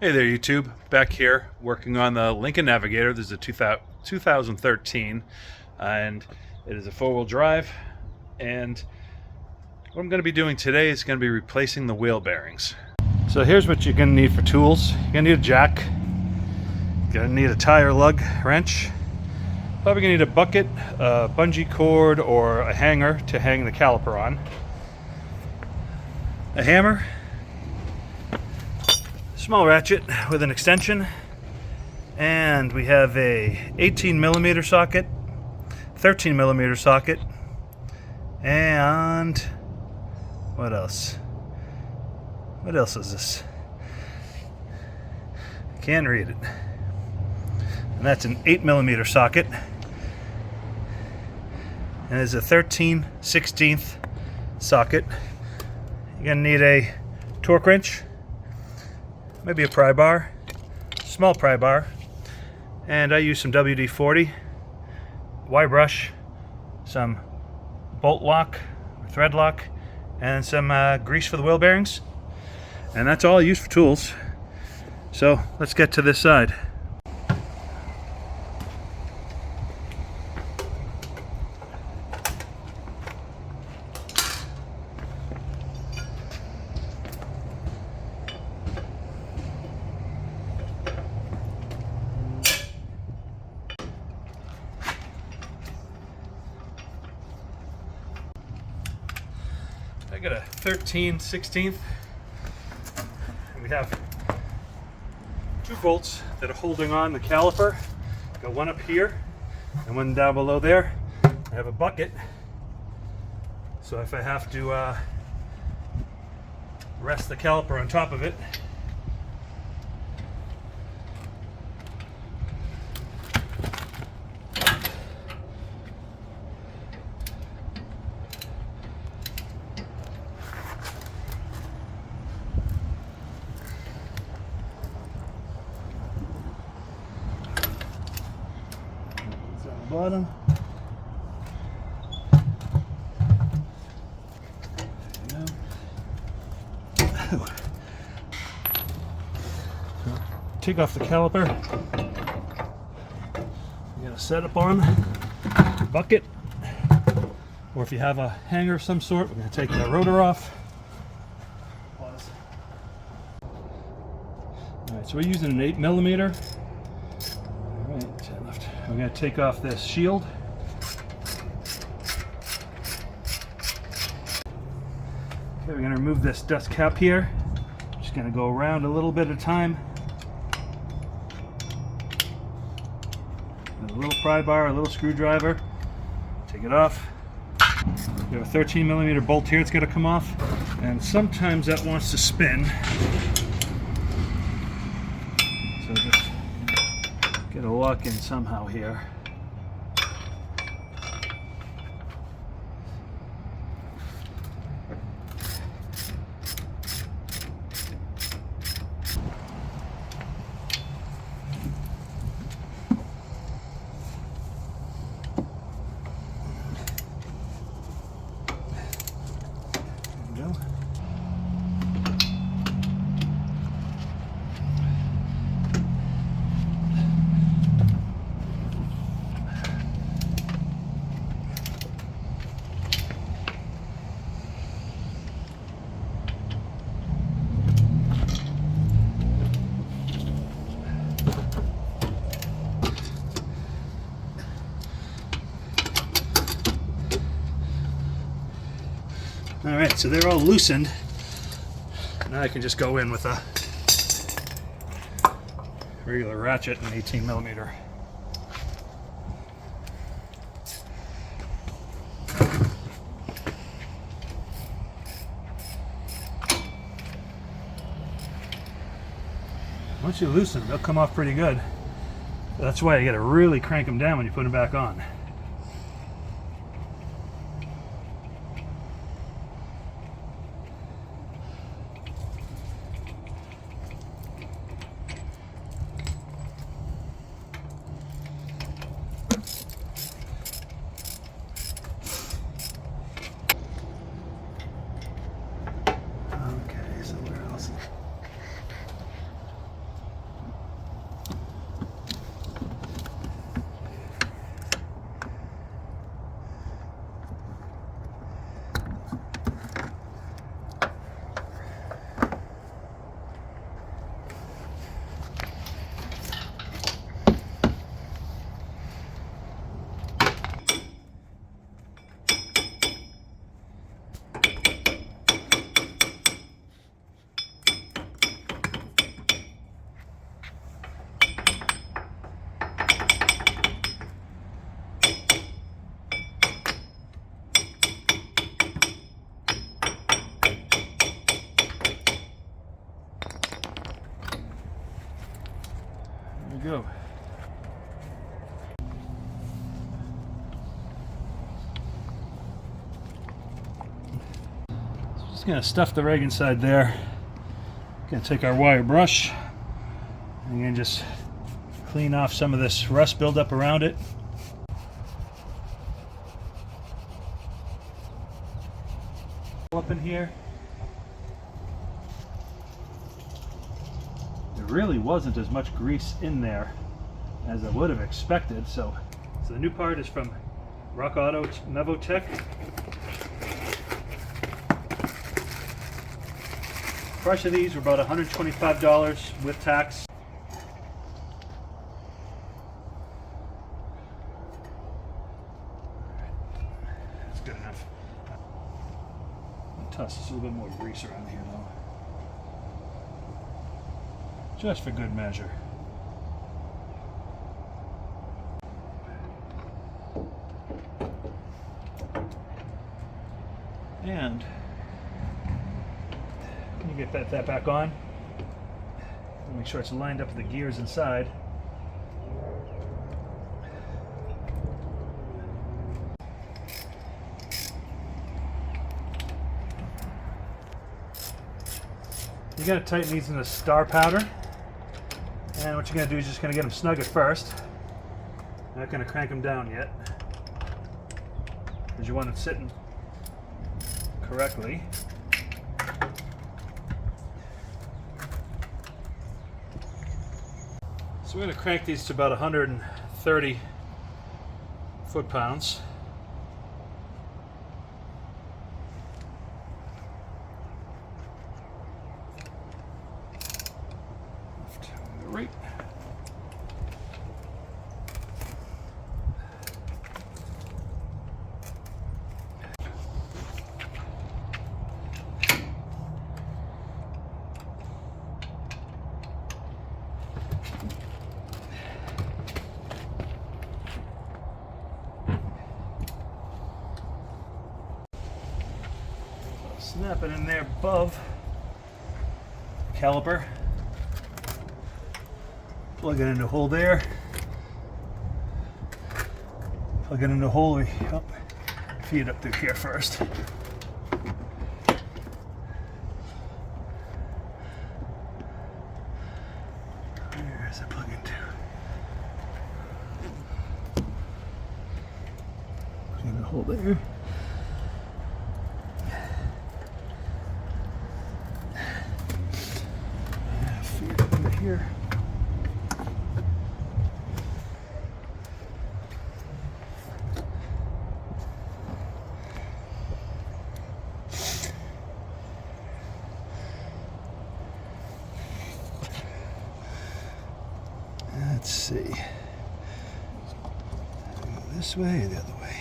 Hey there, YouTube. Back here working on the Lincoln Navigator. This is a 2013 and it is a four-wheel drive, and what I'm going to be doing today is going to be replacing the wheel bearings. So here's what you're going to need for tools. You're going to need a jack, you're going to need a tire lug wrench, probably going to need a bucket, a bungee cord, or a hanger to hang the caliper on, a hammer, small ratchet with an extension, and we have a 18mm socket, 13mm socket, and what else? What else is this? I can't read it. And that's an 8mm socket, and it's a 13/16 socket. You're gonna need a torque wrench, maybe a pry bar, small pry bar, and I use some WD-40, Y brush, some bolt lock, or thread lock, and some grease for the wheel bearings. And that's all I use for tools. So let's get to this side. I got a 13/16. We have two bolts that are holding on the caliper. Got one up here and one down below there. I have a bucket, so if I have to rest the caliper on top of it, bottom. Take off the caliper. You got a setup on your bucket, or if you have a hanger of some sort, we're going to take the rotor off. Pause. Alright, so we're using an 8mm. We're going to take off this shield. Okay, we're going to remove this dust cap here. Just going to go around a little bit at a time. With a little pry bar, a little screwdriver. Take it off. We have a 13mm bolt here. It's got to come off. And sometimes that wants to spin. So just get a lock in somehow here. There we go. Alright, so they're all loosened. Now I can just go in with a regular ratchet and 18mm. Once you loosen them, they'll come off pretty good. That's why you got to really crank them down when you put them back on. to go. So just gonna stuff the rag inside there. Gonna take our wire brush and again just clean off some of this rust buildup around it. Up in here. There really wasn't as much grease in there as I would have expected. So the new part is from Rock Auto Novotech. Price of these were about $125 with tax. That's good enough. Toss just a little bit more grease around here though. Just for good measure. And you get that back on. Make sure it's lined up with the gears inside. You gotta tighten these in a star pattern. And what you're gonna do is just gonna get them snug at first. Not gonna crank them down yet, because you want it sitting correctly. So we're gonna crank these to about 130 foot-pounds. Right. Snap it in there above the caliper. Plug it into a hole there. Plug it into a hole up. Feed it up through here first. Where's that plug into? Plug in the hole there. Feed it under here. Let's see. Go this way or the other way?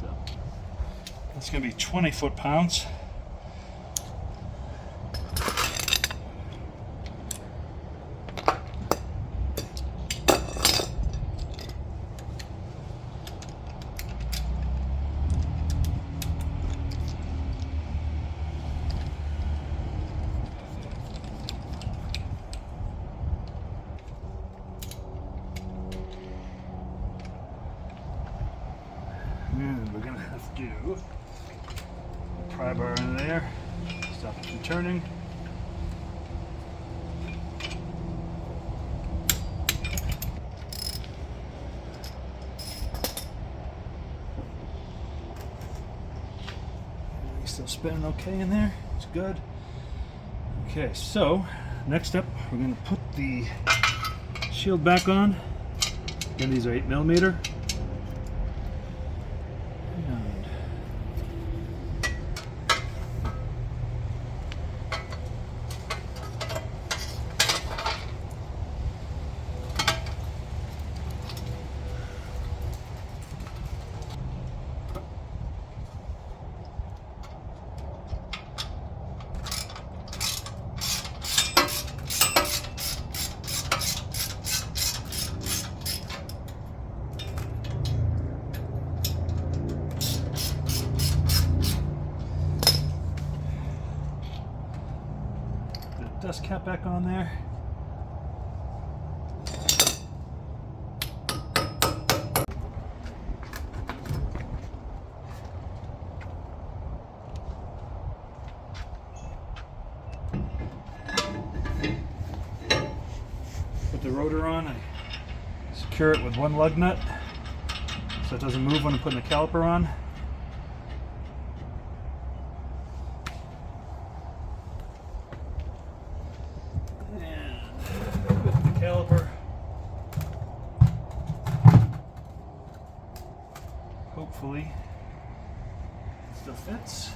So that's going to be 20 foot-pounds. And we're going to have to do a pry bar in there, stop it from turning. Still spinning okay in there, it's good. Okay, so next up we're going to put the shield back on. Again, these are 8mm. cap back on there. Put the rotor on. I secure it with one lug nut so it doesn't move when I'm putting the caliper on. And with the caliper, hopefully it still fits.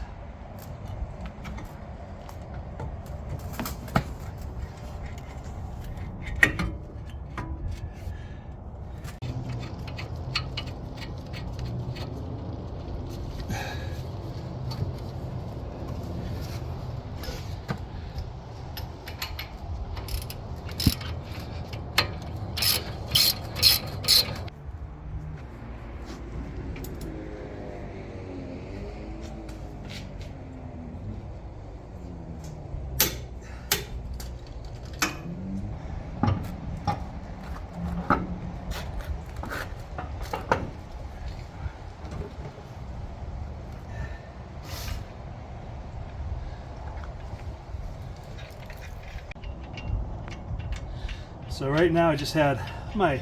So right now I just had my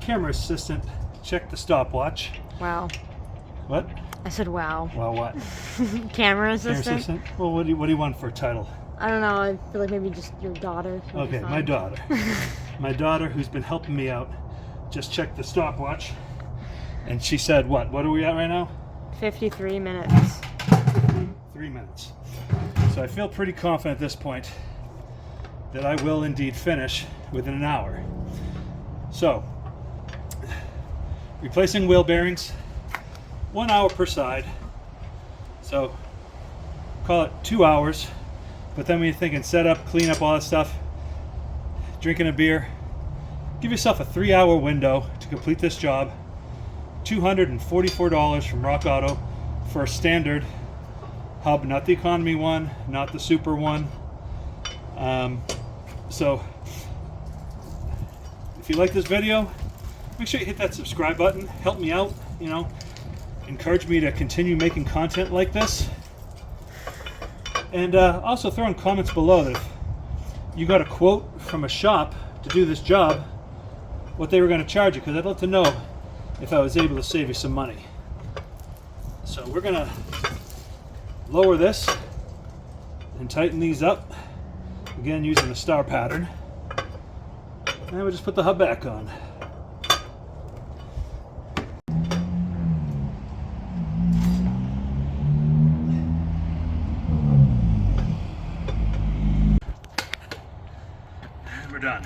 camera assistant check the stopwatch. Wow. What? I said wow. Wow, what? Camera assistant? Camera assistant? Well, what do you want for a title? I don't know. I feel like maybe just your daughter. Okay, my daughter. My daughter, who's been helping me out, just checked the stopwatch. And she said, what? What are we at right now? 53 minutes. 3 minutes. So I feel pretty confident at this point that I will indeed finish within an hour. So, replacing wheel bearings, 1 hour per side. So, call it 2 hours. But then when you're thinking setup, clean up, all that stuff, drinking a beer, give yourself a 3-hour window to complete this job. $244 from Rock Auto for a standard hub, not the economy one, not the super one. So if you like this video, make sure you hit that subscribe button. Help me out, you know, encourage me to continue making content like this. And also throw in comments below that if you got a quote from a shop to do this job, what they were going to charge you, because I'd love to know if I was able to save you some money. So we're going to lower this and tighten these up, again using the star pattern. And we'll just put the hub back on. And we're done.